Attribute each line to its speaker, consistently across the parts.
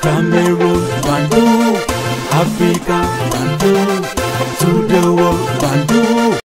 Speaker 1: Cameroon, Bandung, Africa, Bandung, to the world, Bandung.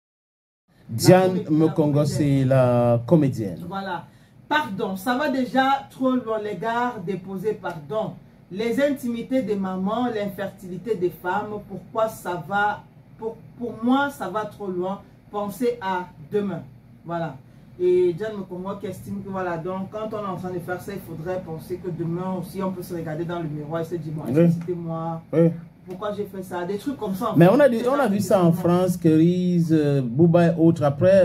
Speaker 2: Diane Mekongo, c'est la comédienne.
Speaker 3: Voilà. Pardon, ça va déjà trop loin, les gars, déposer pardon. Les intimités des mamans, l'infertilité des femmes, pourquoi ça va, pour moi, ça va trop loin. Pensez à demain. Voilà. Et Diane Mekongo qui estime que voilà, donc quand on est en train de faire ça, il faudrait penser que demain aussi, on peut se regarder dans le miroir et se dire, bon, c'était moi.
Speaker 2: Oui.
Speaker 3: Pourquoi j'ai fait ça? Des trucs comme ça.
Speaker 2: Mais on a vu ça en France, Kerise, Bouba et autres. Après,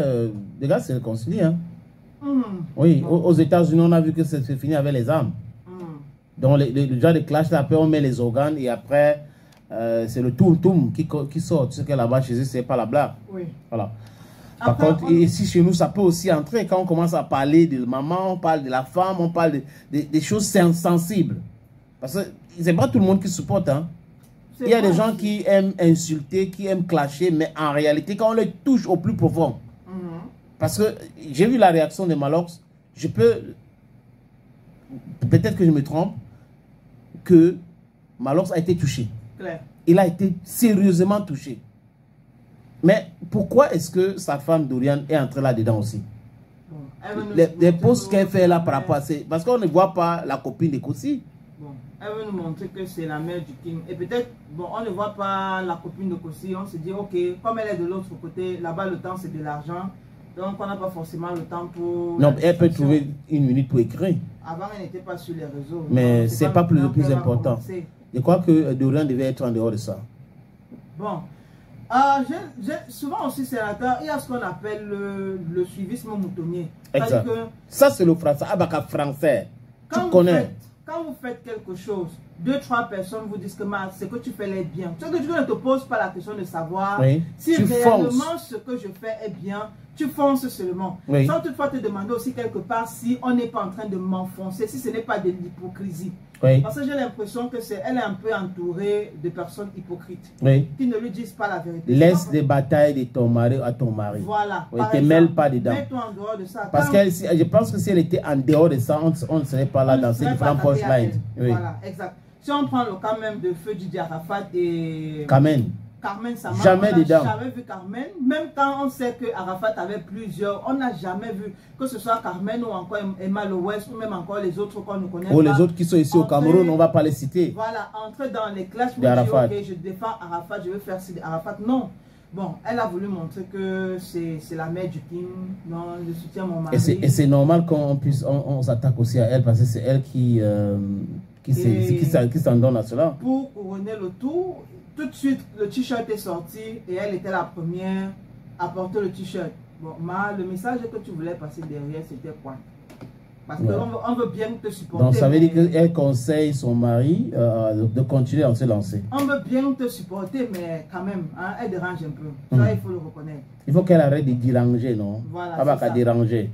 Speaker 2: les gars se réconcilient. Hein. Oui, aux États-Unis, on a vu que c'est fini avec les armes. Donc, le genre de clash, après, on met les organes et après, c'est le toum-toum qui sort. Tu sais que là-bas, chez eux, c'est pas la blague. Oui. Voilà. Par contre, ici, chez nous, ça peut aussi entrer. Quand on commence à parler de maman, on parle de la femme, on parle des choses sensibles. Parce que c'est pas tout le monde qui supporte. Hein. Il y a des gens qui aiment insulter, qui aiment clasher, mais en réalité, quand on les touche au plus profond, parce que j'ai vu la réaction de Malox, je peux, peut-être que je me trompe, que Malox a été touché. Claire. Il a été sérieusement touché. Mais pourquoi est-ce que sa femme Dorian est entrée là-dedans aussi? Les posts qu'elle fait là par rapport à ça, parce qu'on ne voit pas la copine de Kossi.
Speaker 3: Elle veut nous montrer que c'est la mère du King. Et peut-être, bon, on ne voit pas la copine de Kossi. On se dit, ok, comme elle est de l'autre côté, là-bas, le temps, c'est de l'argent. Donc, on n'a pas forcément le temps pour...
Speaker 2: Non, elle peut trouver une minute pour écrire.
Speaker 3: Avant, elle n'était pas sur les réseaux.
Speaker 2: Mais ce n'est pas le plus important. Je crois que Dorian devait être en dehors de ça.
Speaker 3: Bon. Souvent aussi, sénateur, il y a ce qu'on appelle le suivisme moutonnier.
Speaker 2: Exact. Ça, c'est le français. Français. Tu connais.
Speaker 3: Quand vous faites quelque chose, 2-3 personnes vous disent que ce que tu fais est bien. Tu ne te poses pas la question de savoir si réellement ce que je fais est bien. Tu fonces seulement. Sans toutefois te demander aussi quelque part si on n'est pas en train de m'enfoncer, si ce n'est pas de l'hypocrisie. Parce que j'ai l'impression que elle est un peu entourée de personnes hypocrites qui ne lui disent pas la vérité.
Speaker 2: Laisse des batailles de ton mari à ton mari.
Speaker 3: Voilà.
Speaker 2: Ne te mêle pas dedans.
Speaker 3: Mets-toi en dehors de ça.
Speaker 2: Parce que je pense que si elle était en dehors de ça, on ne serait pas là dans ces différents punchlines.
Speaker 3: Voilà, exact. Si on prend le cas même de Feu Didier Arafat et Carmen Sama,
Speaker 2: jamais dedans.
Speaker 3: On n'a jamais vu Carmen. Même quand on sait que Arafat avait plusieurs, on n'a jamais vu que ce soit Carmen ou encore Emma Lowes ou même encore les autres qu'on ne connaît pas.
Speaker 2: Ou les autres qui sont ici au Cameroun, on ne va pas les citer.
Speaker 3: Voilà, entrer dans les classes pour dire ok, je défends Arafat, je veux faire ci. Arafat, non. Bon, elle a voulu montrer que c'est la mère du King, non, je soutiens mon mari.
Speaker 2: Et c'est normal qu'on s'attaque aussi à elle parce que c'est elle qui s'en donne à cela.
Speaker 3: Pour couronner le tout, tout de suite, le t-shirt est sorti et elle était la première à porter le t-shirt. Bon, le message que tu voulais passer derrière, c'était quoi? Parce qu'on veut bien te supporter.
Speaker 2: Donc ça veut dire qu'elle conseille son mari de continuer à se lancer.
Speaker 3: On veut bien te supporter, mais quand même, hein, elle dérange un peu. Ça, il faut le reconnaître.
Speaker 2: Il faut qu'elle arrête de déranger, non?
Speaker 3: Voilà.
Speaker 2: Elle va déranger.